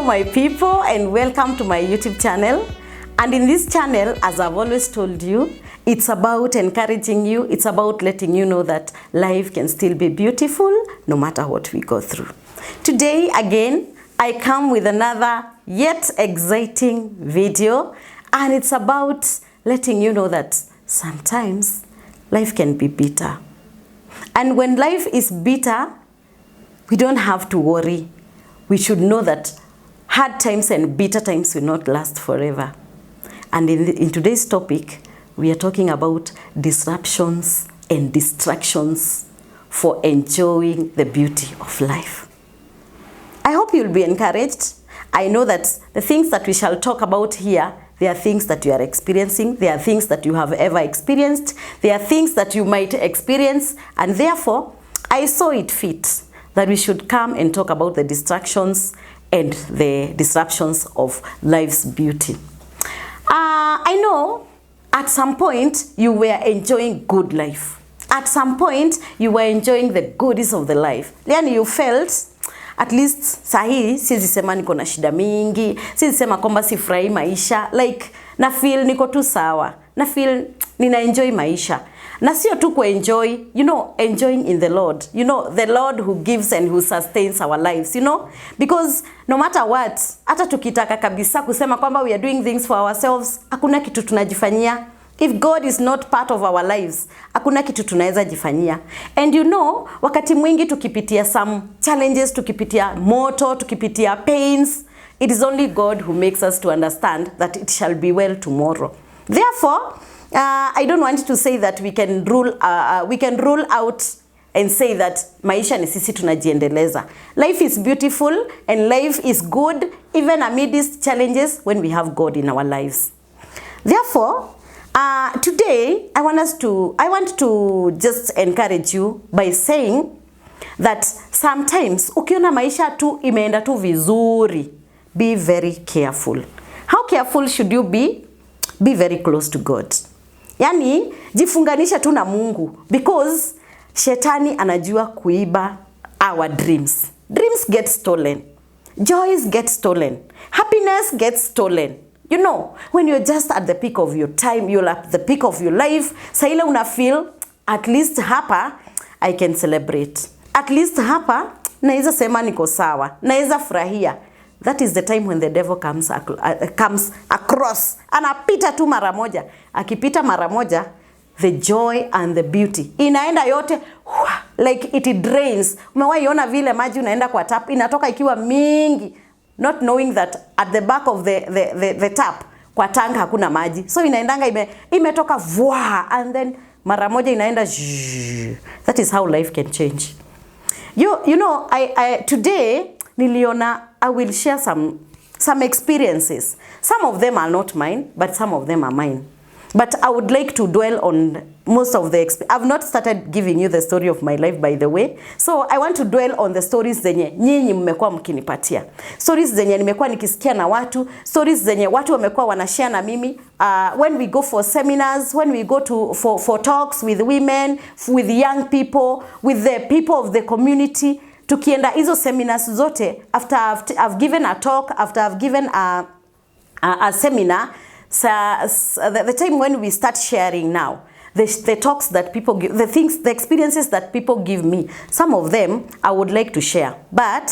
my people, and welcome to my YouTube channel. And in this channel, as I've always told you, it's about encouraging you, it's about letting you know that life can still be beautiful no matter what we go through. Today again, I come with another yet exciting video, and it's about letting you know that sometimes life can be bitter. And when life is bitter, we don't have to worry. We should know that hard times and bitter times will not last forever. And in today's topic, we are talking about disruptions and distractions for enjoying the beauty of life. I hope you'll be encouraged. I know that the things that we shall talk about here, they are things that you are experiencing, they are things that you have ever experienced, they are things that you might experience, and therefore, I saw it fit that we should come and talk about the distractions and the disruptions of life's beauty. I know at some point you were enjoying good life. At some point you were enjoying the goodies of the life. Then you felt at least sahi siwezi sema niko na shida mingi, siwezi sema kwamba sifurahi maisha, like na feel niko tu sawa, na feel nina enjoy maisha. Na sio tu enjoy, enjoying in the Lord. The Lord who gives and who sustains our lives, because no matter what, hata tukitaka kabisa kusema kwamba we are doing things for ourselves, hakuna kitu tunajifanyia. If God is not part of our lives, hakuna kitu tunaweza jifanyia. And wakati mwingi tukipitia some challenges, tukipitia moto, tukipitia pains, it is only God who makes us to understand that it shall be well tomorrow. Therefore, I don't want to say that we can rule out and say that maisha ni sisi tunajiendeleza. Life is beautiful and life is good even amidst challenges when we have God in our lives. Therefore, today I want to just encourage you by saying that sometimes ukiona maisha tu imeenda tu vizuri, be very careful. How careful should you be? Be very close to God. Yani, jifunganisha tu na Mungu, because shetani anajua kuiba our dreams. Dreams get stolen. Joys get stolen. Happiness gets stolen. When you're just at the peak of your time, you're at the peak of your life, sa ile una feel, at least hapa, I can celebrate. At least hapa, naeza sema niko sawa, naeza furahia. That is the time when the devil comes across. Anapita tu mara moja. Akipita mara moja, the joy and the beauty inaenda yote, like it drains. Umewahi ona vile maji unaenda kwa tap, inatoka ikiwa mingi, not knowing that at the back of the tap, kwa tank hakuna maji. So inaendanga imetoka vwa, and then mara moja inaenda zhh. That is how life can change. Today, niliona, I will share some experiences. Some of them are not mine, but some of them are mine. But I would like to dwell on most of the I've not started giving you the story of my life, by the way. So I want to dwell on the stories zenye nyinyi mmekuwa mkinipatia. Stories zenye nimekuwa nikisikia na watu, stories zenye watu wamekuwa wanashare na mimi. When we go for seminars, when we go for talks with women, with young people, with the people of the community, tukienda hizo seminars zote, after I've given a talk, after I've given a seminar, the time when we start sharing now, the talks that people give, the experiences that people give me, some of them I would like to share. But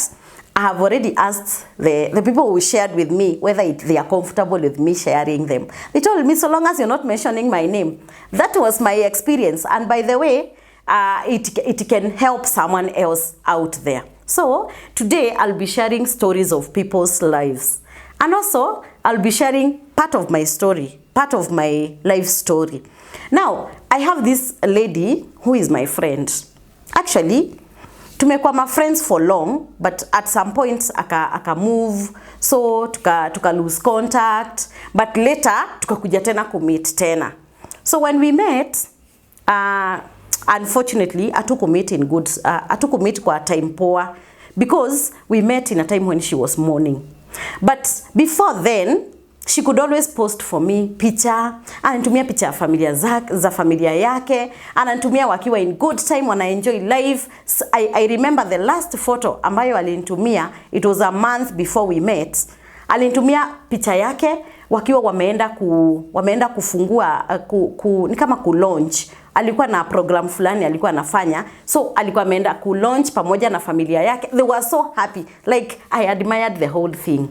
I have already asked the people who shared with me whether they are comfortable with me sharing them. They told me, so long as you're not mentioning my name. That was my experience. And by the way, it can help someone else out there. So today I'll be sharing stories of people's lives. And also, I'll be sharing part of my story, part of my life story. Now, I have this lady who is my friend. Actually, tumekuwa my friends for long, but at some point, aka move, so tuka lose contact, but later, tukakuja tena kumeet tena. So when we met, unfortunately, hatukumeet kwa time poa, because we met in a time when she was mourning. But before then, She could always post for me picha, ananitumia picha ya familia za familia yake, ananitumia wakiwa in good time, wana enjoy life. I remember the last photo ambayo alinitumia, it was a month before we met. Alinitumia picha yake wakiwa wameenda kufungua ni kama launch. Alikuwa na program fulani alikuwa anafanya, so alikuwa ameenda launch pamoja na familia yake. They were so happy, like I admired the whole thing.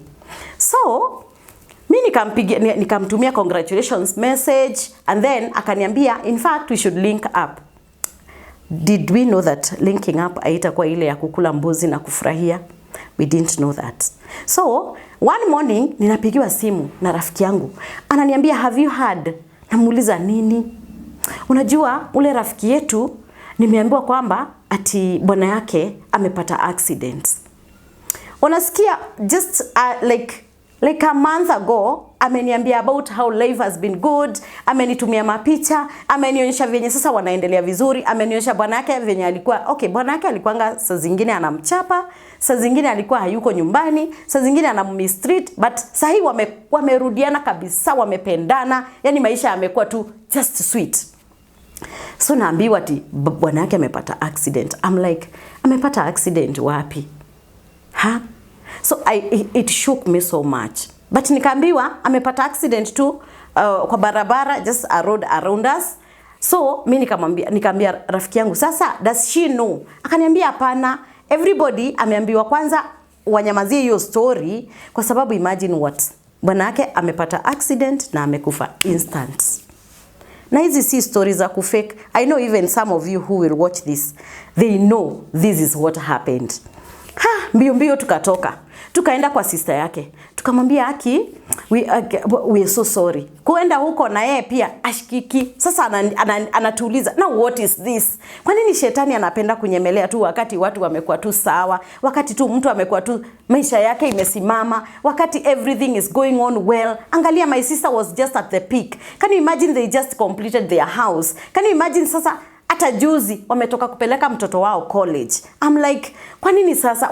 So mimi nikamtumia congratulations message, and then akaniambia in fact we should link up. Did we know that linking up haitakuwa ile ya kukula mbuzi na kufurahia? We didn't know that. So one morning ninapigiwa simu na rafiki yangu, ananiambia have you heard? Namuuliza nini? Unajua ule rafiki yetu nimeambiwa kwamba ati bwana yake amepata accident. Unasikia, just like a month ago ameniambia about how life has been good, amenitumia mapicha, amenionyesha venye sasa wanaendelea vizuri, amenionyesha bwana yake venye alikuwa bwana yake alikuanga saa zingine anamchapa, saa zingine alikuwa hayuko nyumbani, saa zingine anamistreat, but sahi wamerudiana kabisa, wamependana, yani maisha yamekuwa tu just sweet. So naambiwa ati bwana yake amepata accident. I'm like, amepata accident wapi? So it shook me so much. But nikaambiwa amepata accident tu kwa barabara, just a road around us. So mimi nikamwambia rafiki yangu, sasa does she know? Akaniambia hapana, everybody ameambiwa kwanza wanyamazie hiyo story, kwa sababu imagine what, bwana yake amepata accident na amekufa instant. Na hizi si stories za kufake. I know even some of you who will watch this, they know this is what happened. Mbio tukatoka. Tukaenda kwa sister yake. Tukamwambia Aki, we are so sorry. Kuenda huko na yeye pia ashikiki. Sasa anatuuliza, now what is this? Kwa nini shetani anapenda kunyemelea tu wakati watu wamekuwa tu sawa, wakati tu mtu amekuwa tu maisha yake imesimama, wakati everything is going on well. Angalia, my sister was just at the peak. Can you imagine they just completed their house? Can you imagine sasa hata juzi wametoka kupeleka mtoto wao college. I'm like, kwa nini sasa?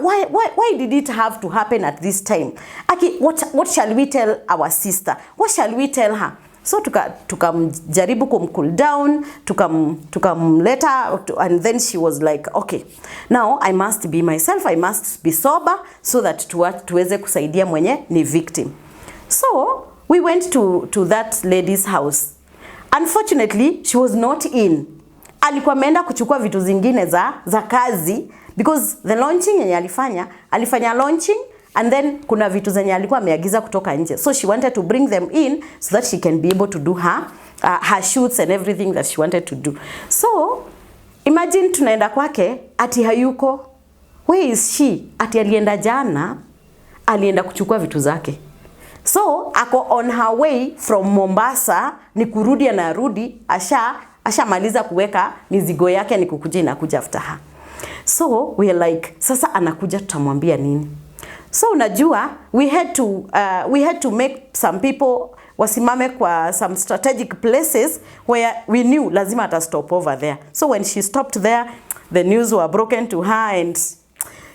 Why did it have to happen at this time? Aki, what shall we tell our sister? What shall we tell her? So tukamjaribu kumcool down, tukamleta, and then she was like, okay, now I must be myself, I must be sober so that tuweze kusaidia mwenye ni victim. So we went to that lady's house. Unfortunately, she was not in. Alikuwa ameenda kuchukua vitu zingine za kazi, because the launching yenye alifanya launching, and then kuna vitu zenye alikuwa ameagiza kutoka nje. So she wanted to bring them in so that she can be able to do her shoots and everything that she wanted to do. So imagine tunaenda kwake ati hayuko. Where is she? Ati alienda jana, alienda kuchukua vitu zake. So ako on her way from Mombasa, ni kurudi anarudi, ashamaliza kuweka mizigo yake, ni kukuja inakuja after her. So we are like, sasa anakuja tutamwambia nini? So unajua, we had to make some people wasimame kwa some strategic places where we knew lazima ata stop over there. So when she stopped there, the news were broken to her, and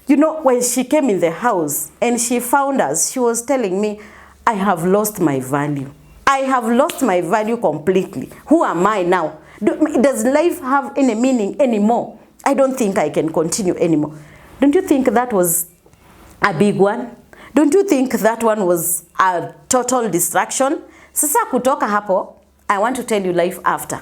you know, when she came in the house and she found us, she was telling me, I have lost my value. I have lost my value completely. Who am I now? Does life have any meaning anymore? I don't think I can continue anymore. Don't you think that was a big one? Don't you think that one was a total distraction? Sasa kutoka hapo, I want to tell you life after.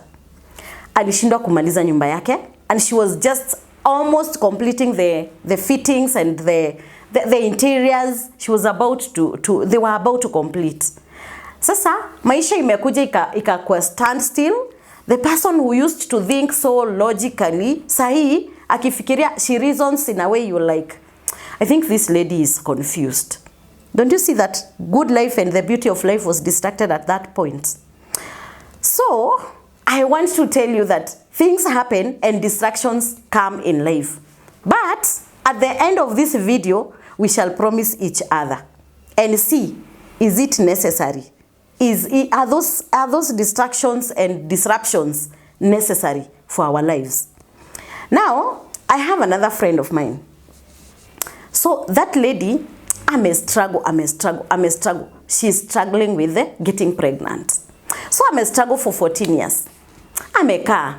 Alishindwa kumaliza nyumba yake, and she was just almost completing the fittings and the interiors. She was about they were about to complete. Sasa maisha imekuja ikakuwa standstill. The person who used to think so logically, sahi akifikiria, she reasons in a way you're like, I think this lady is confused. Don't you see that good life and the beauty of life was distracted at that point? So I want to tell you that things happen and distractions come in life. But at the end of this video, we shall promise each other and see, is it necessary? Are those distractions and disruptions necessary for our lives? Now, I have another friend of mine. So that lady, I may struggle. she's struggling with getting pregnant. So ame struggle for 14 years. Amekaa.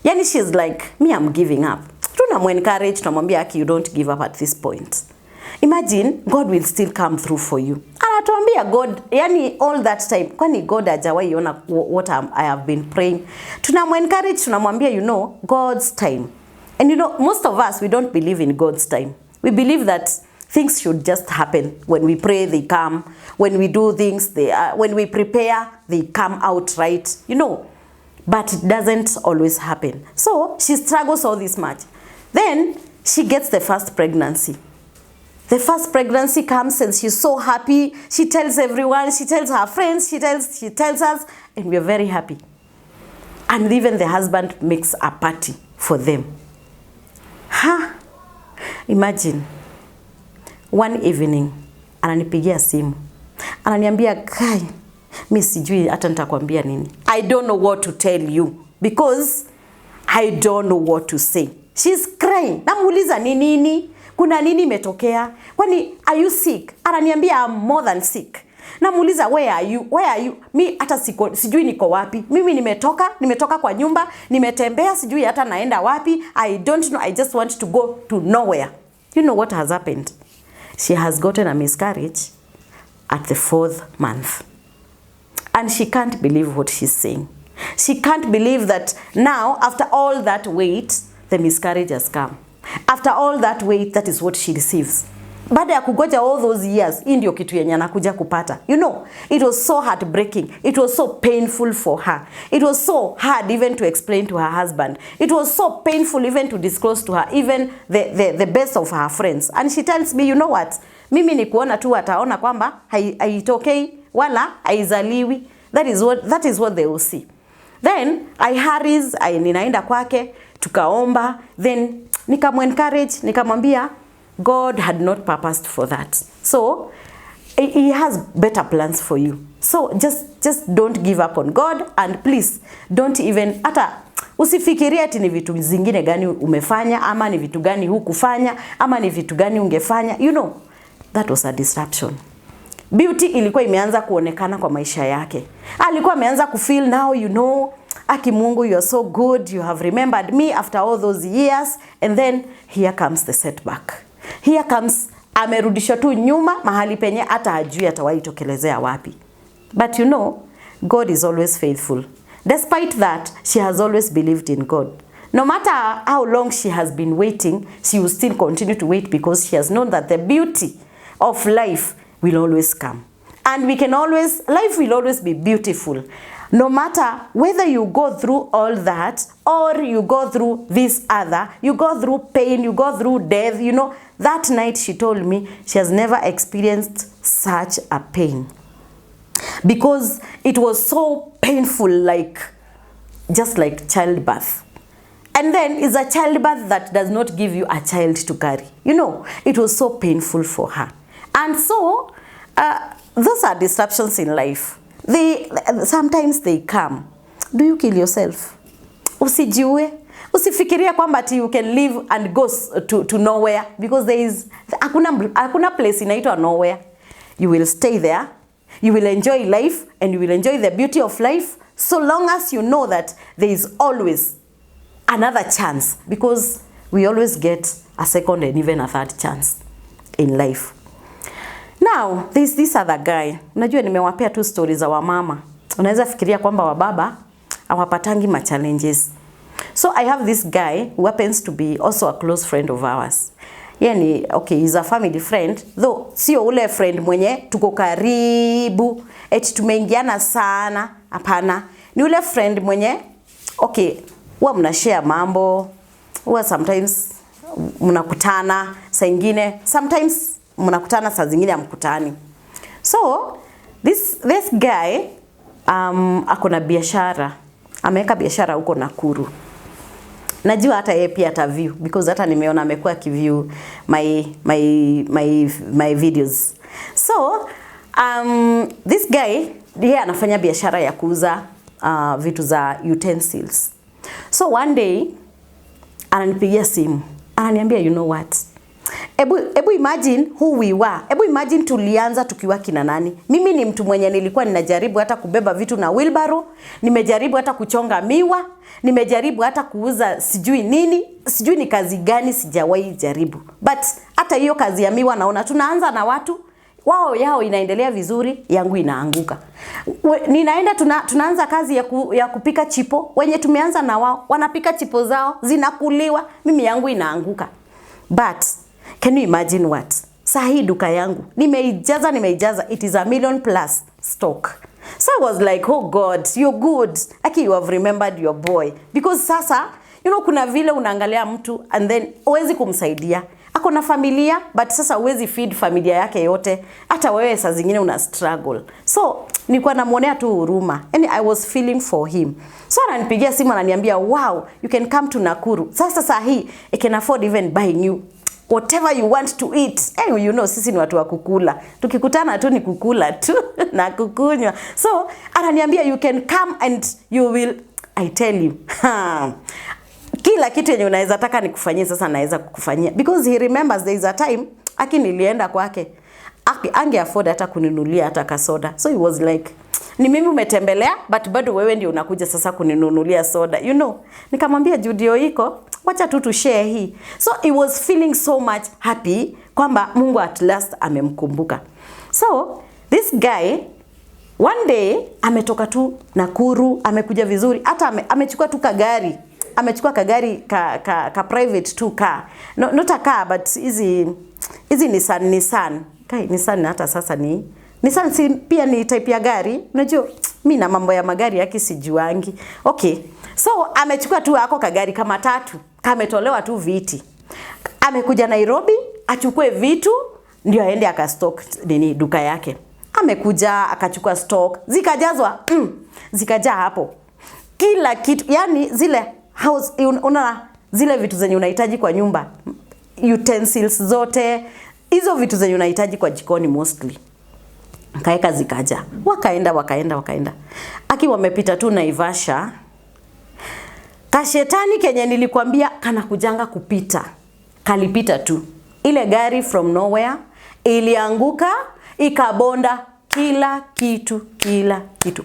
Yani she's like, me, I'm giving up. Tunamu-encourage, tunamwambia aki, you don't give up at this point. Imagine, God will still come through for you. Anatuambia God, yani all that time, kwani God hajawahi ona what I have been praying. Tunamu-encourage, tunamwambia, you know, God's time. And you know, most of us, we don't believe in God's time. We believe that things should just happen. When we pray, they come. When we do things, when we prepare, they come out right. You know, but it doesn't always happen. So she struggles all this much. Then she gets the first pregnancy. The first pregnancy comes and she's so happy. She tells everyone, she tells her friends, she tells us, and we're very happy. And even the husband makes a party for them. Imagine, one evening, ananipigia simu. Ananiambia, Kai, mi sijui hata nitakwambia nini. I don't know what to tell you because I don't know what to say. She's crying. Namuuliza ni nini? Kuna nini imetokea? Kwani are you sick? Ananiambia I'm more than sick. Namuuliza where are you? Where are you? Mi hata sijui niko wapi. Mimi nimetoka kwa nyumba, nimetembea sijui hata naenda wapi. I don't know. I just want to go to nowhere. You know what has happened? She has gotten a miscarriage at the 4th month. And she can't believe what she's saying. She can't believe that now, after all that wait, the miscarriage has come. After all that wait, that is what she receives. Baada ya kugoja all those years, hii ndio kitu yenye anakuja kupata. You know, it was so heartbreaking. It was so painful for her. It was so hard even to explain to her husband. It was so painful even to disclose to her, even the best of her friends. And she tells me, you know what? Mimi ni kuona tu ataona kwamba haitokei wala haizaliwi. That is what they will see. Then I hurries, ninaenda kwake, tukaomba, then nikamu-encourage, nikamwambia God had not purposed for that. So he has better plans for you. So just don't give up on God, and please don't even hata usifikirie ati ni vitu zingine gani umefanya ama ni vitu gani hukufanya ama ni vitu gani ungefanya. You know, that was a disruption. Beauty ilikuwa imeanza kuonekana kwa maisha yake. Alikuwa ameanza kufeel now, you know, aki Mungu, you are so good, you have remembered me after all those years. And then here comes the setback. Here comes, amerudishwa tu nyuma mahali penye hata hajui atawahi tokelezea wapi. But you know, God is always faithful. Despite that, she has always believed in God. No matter how long she has been waiting, she will still continue to wait because she has known that the beauty of life will always come. And life will always be beautiful. No matter whether you go through all that or you go through this other, you go through pain, you go through death. You know, that night she told me she has never experienced such a pain. Because it was so painful, just like childbirth. And then it's a childbirth that does not give you a child to carry. You know, it was so painful for her. And so, those are disruptions in life. Sometimes they come. Do you kill yourself? Usijiue. Usifikiria kwamba you can live and go to nowhere, because hakuna place inaitwa nowhere. You will stay there. You will enjoy life and you will enjoy the beauty of life so long as you know that there is always another chance, because we always get a second and even a third chance in life. Now, there's this other guy. Unajua nimewapea two stories za wamama. Unaweza fikiria kwamba wababa hawapatangi ma challenges. So I have this guy who happens to be also a close friend of ours. Yani, okay, he's a family friend, though sio ule friend mwenye tuko karibu, eti tumeingiana sana, hapana. Ni ule friend mwenye, okay, huwa mnashare mambo, huwa sometimes mnakutana, saa ingine, sometimes mnakutana, saa zingine hamkutani. So, this guy, akona biashara, ameweka biashara huko Nakuru. Najua hata yeye pia ataview, because hata nimeona amekuwa akiview my videos. So, this guy, yeye anafanya biashara ya kuuza vitu za utensils. So one day, ananipigia simu. Ananiambia, you know what? Ebu imagine who we were. Ebu imagine tulianza tukiwa kina nani. Mimi ni mtu mwenye nilikuwa ninajaribu hata kubeba vitu na wheelbarrow, nimejaribu hata kuchonga miwa, nimejaribu hata kuuza sijui nini, sijui ni kazi gani sijawahi jaribu. But hata hiyo kazi ya miwa naona tunaanza na watu wao yao inaendelea vizuri, yangu inaanguka. Ninaenda tunaanza kazi ya kupika chipo, wenye tumeanza na wao wanapika chipo zao zinakuliwa, mimi yangu inaanguka. But can you imagine what? Sahi duka yangu nimeijaza, it is 1 million plus stock. So I was like, oh God, you're good. Aki, you have remembered your boy. Because sasa, kuna vile unaangalia mtu and then huwezi kumsaidia. Ako na familia, but sasa huwezi feed familia yake yote. Hata wewe saa zingine una struggle. So, nilikuwa namuonea tu huruma. And I was feeling for him. So, ananipigia simu ananiambia, wow, you can come to Nakuru. Sasa sahi, I can afford even buying you whatever you want to eat. Sisi ni watu wa kukula. Tukikutana tu ni kukula tu na kukunywa. So, ananiambia you can come and you will, I tell you. Kila kitu yenye unaweza taka nikufanyie sasa naweza kukufanyia. Because he remembers there is a time nilienda kwake. Ange afford hata kuninunulia hata kasoda. So he was like, ni mimi umetembelea but bado wewe ndio unakuja sasa kuninunulia soda. Nikamwambia Judio iko, wacha tu share hii. So he was feeling so much happy kwamba Mungu at last amemkumbuka. So this guy one day ametoka tu Nakuru, amekuja vizuri, hata amechukua tu kagari. Amechukua kagari ka private tu car. Not a car but hizi Nissan. Nissan hata sasa ni Nissan si pia ni type ya gari. Unajua mimi na mambo ya magari yake sijuangi. Okay. So amechukua tu hako kagari kama 3. Kametolewa tu viti. Amekuja Nairobi, achukue vitu ndio aende akastock duka yake. Amekuja akachukua stock, zikajazwa, zikajaa hapo. Kila kitu, yani zile house zile vitu zenye unahitaji kwa nyumba, utensils zote, hizo vitu zenye unahitaji kwa jikoni mostly. Kaeka zikaja. Wakaenda. Aki wamepita tu Naivasha. Kashetani kenye nilikwambia kana kujanga kupita. Kalipita tu. Ile gari from nowhere ilianguka, ikabonda kila kitu.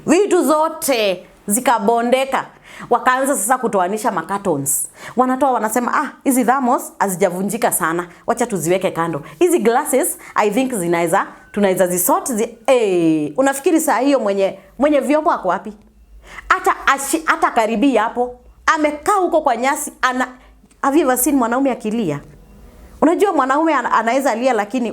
Vitu zote zikabondeka. Wakaanza sasa kutoanisha makatons. Wanatoa wanasema, hizi thermos hazijavunjika sana, wacha tuziweke kando. Hizi glasses I think tunaweza zisort. Unafikiri saa hiyo mwenye vyombo ako wapi? Hata karibi hapo. Amekaa huko kwa nyasi. Have you ever seen mwanaume akilia? Unajua mwanaume anaweza lia lakini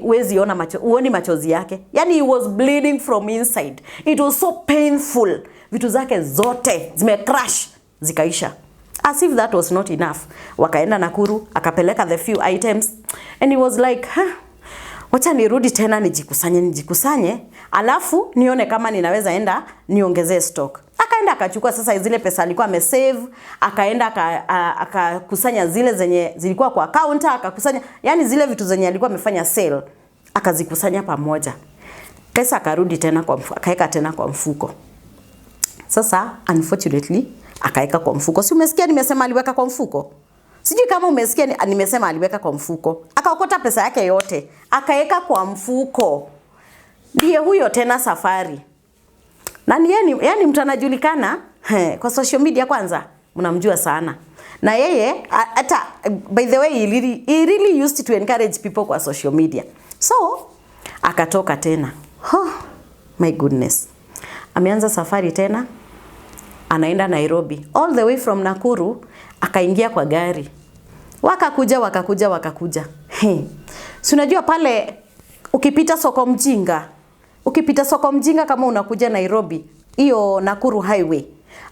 uoni machozi yake. Yani he was bleeding from inside. It was so painful. Vitu zake zote zimecrash, zikaisha. As if that was not enough. Wakaenda Nakuru, akapeleka the few items and he was like, wacha nirudi tena nijikusanye, alafu nione kama ninaweza enda niongezee stock. Akaenda akachukua sasa zile pesa alikuwa amesave, akaenda akakusanya zile zenye zilikuwa kwa counter, akakusanya yani zile vitu zenye alikuwa amefanya sale, akazikusanya pamoja. Pesa akarudi tena akaeka tena kwa mfuko. Sasa unfortunately akaeka kwa mfuko. Si umesikia nimesema aliweka kwa mfuko? Sijui kama umesikia nimesema aliweka kwa mfuko. Akaokota pesa yake yote, akaeka kwa mfuko. Ndiye huyo tena Safari. Na yani mtu anajulikana kwa social media kwanza, mnamjua sana. Na yeye hata by the way he really used to encourage people kwa social media. So akatoka tena. My goodness. Ameanza safari tena. Anaenda Nairobi. All the way from Nakuru akaingia kwa gari. Wakakuja. Si unajua pale ukipita soko mjinga kama unakuja Nairobi, hiyo Nakuru highway.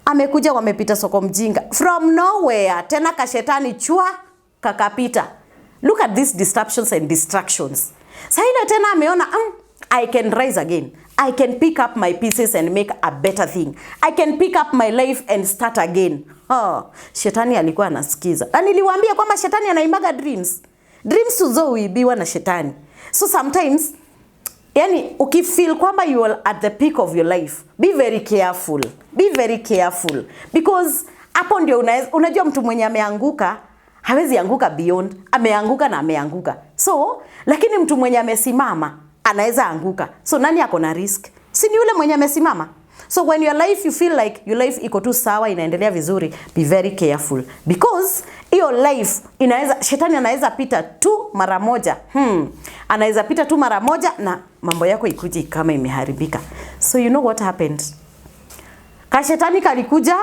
Amekuja wamepita soko mjinga. From nowhere tena kashetani kakapita. Look at these disruptions and distractions. Sasa tena ameona I can rise again. I can pick up my pieces and make a better thing. I can pick up my life and start again. Shetani alikuwa anasikiza. Na niliwaambia kwamba shetani anaimaga dreams. Dreams tuzo huibiwa na shetani. So sometimes, yani ukifeel kwamba you are at the peak of your life, be very careful. Be very careful. Because hapo ndio unajua mtu mwenye ameanguka, hawezi anguka beyond, ameanguka na ameanguka. So, lakini mtu mwenye amesimama anaweza anguka. So nani ako na risk? Si ni yule mwenye amesimama. So when your life you feel like your life iko tu sawa, inaendelea vizuri, be very careful, because your life inaweza, shetani anaweza pita tu mara moja. Anaweza pita tu mara moja na mambo yako ikuje kama imeharibika. So you know what happened? Kashetani kalikuja,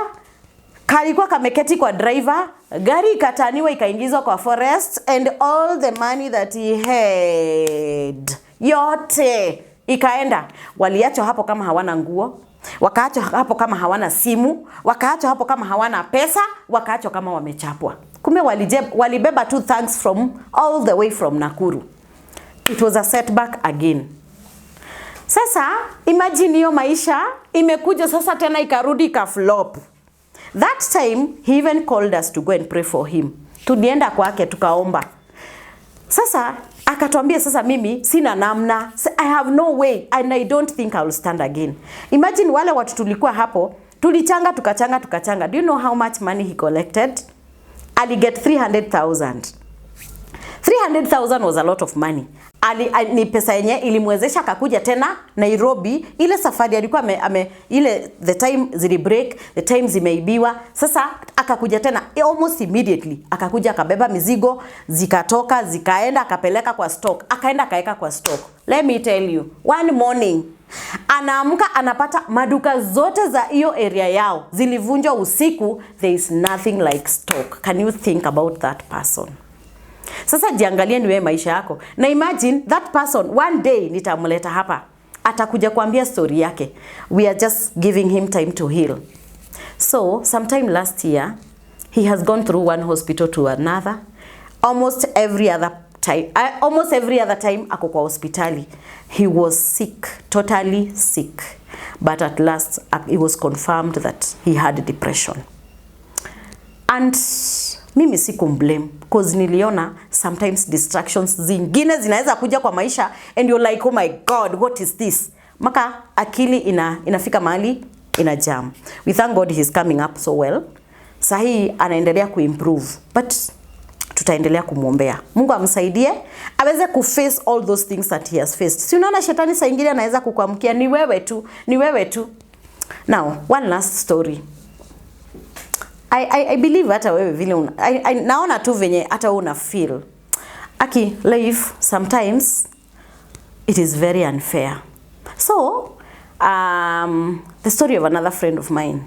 kalikuwa kameketi kwa driver, gari ikataniwa ikaingizwa kwa forest, and all the money that he had yote ikaenda. Waliachwa hapo kama hawana nguo, wakaachwa hapo kama hawana simu, wakaachwa hapo kama hawana pesa, wakaachwa kama wamechapwa. Kumbe walibeba two thanks from all the way from Nakuru. It was a setback again. Sasa imagine hiyo maisha imekuja sasa tena ikarudi ka flop. That time he even called us to go and pray for him. Tulienda kwake tukaomba. Sasa akatuambia sasa mimi sina namna, I have no way and I don't think I will stand again. Imagine wale watu tulikuwa hapo, tukachanga. Do you know how much money he collected? Ali get 300,000. 300,000 was a lot of money. Ni pesa yenye ilimwezesha akakuja tena Nairobi. Ile safari alikuwa ile the time zili break, the time zimeibiwa. Sasa akakuja tena almost immediately. Akakuja akabeba mizigo, zikatoka, zikaenda akapeleka kwa stock. Akaenda kaeka kwa stock. Let me tell you, one morning anaamka anapata maduka zote za hiyo area yao zilivunjwa usiku. There is nothing like stock. Can you think about that person? Sasa jiangalie ni wewe maisha yako. Na imagine that person one day nitamleta hapa. Atakuja kuambia story yake. We are just giving him time to heal. So, sometime last year, he has gone through one hospital to another. Almost every other time ako kwa hospitali. He was sick, totally sick. But at last, it was confirmed that he had depression. And mimi sikumblame, because niliona sometimes distractions zingine zinaweza kuja kwa maisha and you're like, oh my God, what is this? Maka akili inafika mahali ina jam. We thank God he's coming up so well. Sahi anaendelea kuimprove, but tutaendelea kumuombea. Mungu amsaidie aweze kuface all those things that he has faced. Si unaona shetani saa nyingine anaweza kukuamkia ni wewe tu. Now, one last story. I believe hata wewe vile naona tu venye hata una feel. Aki, life sometimes it is very unfair. So, the story of another friend of mine.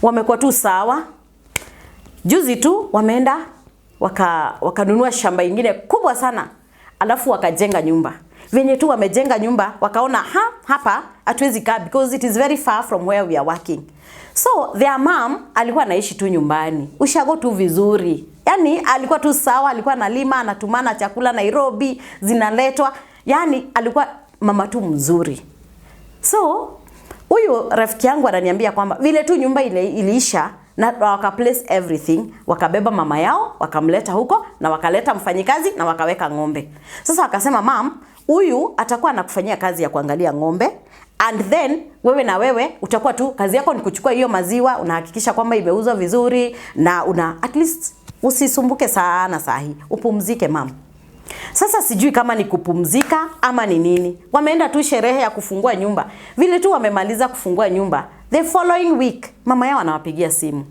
Wamekuwa tu sawa. Juzi tu wameenda wakanunua shamba ingine kubwa sana. Alafu wakajenga nyumba. Venye tu wamejenga nyumba wakaona hapa hatuwezi kaa because it is very far from where we are working. So their mom alikuwa anaishi tu nyumbani. Ushago tu vizuri. Yani alikuwa tu sawa, alikuwa analima, anatumana chakula Nairobi, zinaletwa. Yani alikuwa mama tu mzuri. So huyu rafiki yangu ananiambia kwamba vile tu nyumba iliisha na wakaplace everything, wakabeba mama yao, wakamleta huko na wakaleta mfanyikazi na wakaweka ng'ombe. Sasa wakasema mom, huyu atakuwa anakufanyia kazi ya kuangalia ng'ombe, and then wewe utakuwa tu kazi yako ni kuchukua hiyo maziwa, unahakikisha kwamba imeuzwa vizuri na at least usisumbuke sana sahi, upumzike mama. Sasa sijui kama ni kupumzika ama ni nini. Wameenda tu sherehe ya kufungua nyumba. Vile tu wamemaliza kufungua nyumba, the following week mama yao anawapigia simu.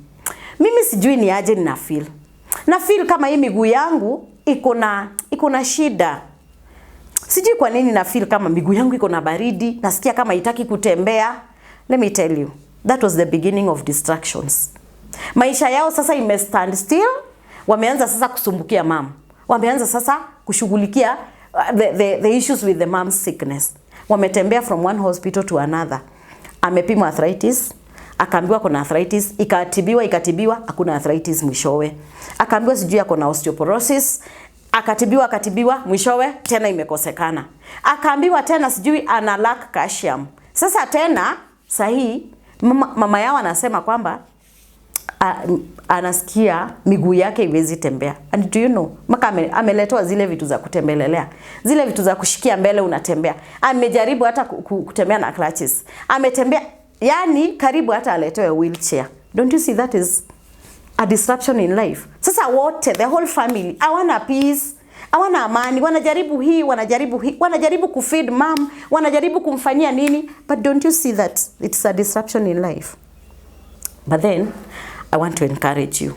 Mimi sijui ni aje na feel kama hii miguu yangu iko na shida. Sijui kwa nini na feel kama miguu yangu iko na baridi, nasikia kama haitaki kutembea. Let me tell you, that was the beginning of distractions. Maisha yao sasa stand still, wameanza sasa kusumbukia mama. Wameanza sasa kushughulikia the issues with the mom's sickness. Wametembea from one hospital to another. Amepimwa arthritis, akaambiwa kuna arthritis, ikatibiwa, hakuna arthritis mwishowe. Akaambiwa sijui ako na osteoporosis, akatibiwa, mwishowe tena imekosekana. Akaambiwa tena sijui ana lack calcium. Sasa tena sahi mama yao anasema kwamba anasikia miguu yake iwezi tembea. And do you know, maka ameletwa zile vitu za kutembelelea, zile vitu za kushikia mbele unatembea. Amejaribu hata kutembea na crutches, ametembea, yani karibu hata aletewe wheelchair. Don't you see that is a disruption in life. Sasa wote, the whole family, hawana peace, hawana amani, wanajaribu hii, wanajaribu kufeed mom, wanajaribu kumfanyia nini, but don't you see that it's a disruption in life? But then, I want to encourage you.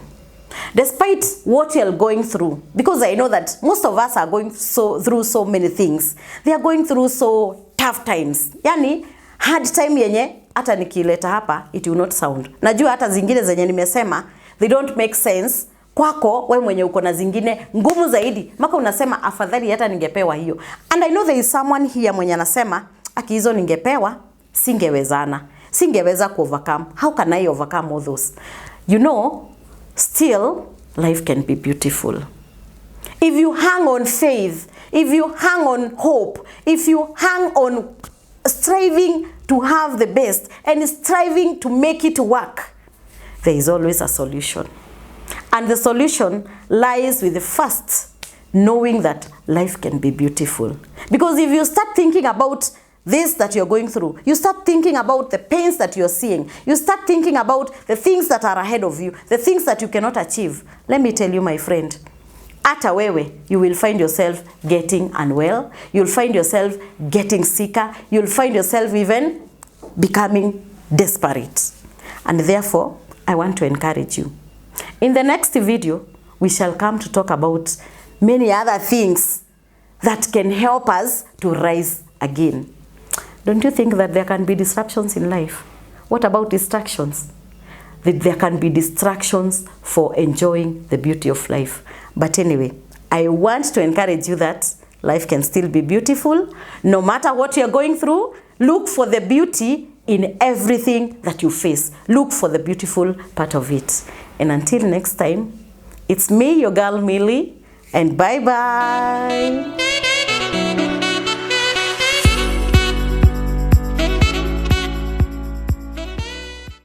Despite what you're going through, because I know that most of us are going through so many things. They are going through so tough times. Yani, hard time yenye, hata nikileta hapa, it will not sound. Najua hata zingine zenye nimesema, they don't make sense. Kwako, wewe mwenye uko na zingine ngumu zaidi, maka unasema afadhali hata ningepewa hiyo. And I know there is someone here mwenye anasema, aki hizo ningepewa, singewezana. Singeweza ku-overcome. How can I overcome all those? You know, still, life can be beautiful. If you hang on faith, if you hang on hope, if you hang on striving to have the best and striving to make it work, there is always a solution. And the solution lies with the first knowing that life can be beautiful. Because if you start thinking about this that you're going through, you start thinking about the pains that you're seeing, you start thinking about the things that are ahead of you, the things that you cannot achieve, let me tell you, my friend, ata wewe, you will find yourself getting unwell, you'll find yourself getting sicker, you'll find yourself even becoming desperate. And therefore, I want to encourage you. In the next video, we shall come to talk about many other things that can help us to rise again. Don't you think that there can be disruptions in life? What about distractions? That there can be distractions for enjoying the beauty of life. But anyway, I want to encourage you that life can still be beautiful. No matter what you're going through, look for the beauty in everything that you face. Look for the beautiful part of it. And until next time, it's me, your girl Millie, and bye-bye.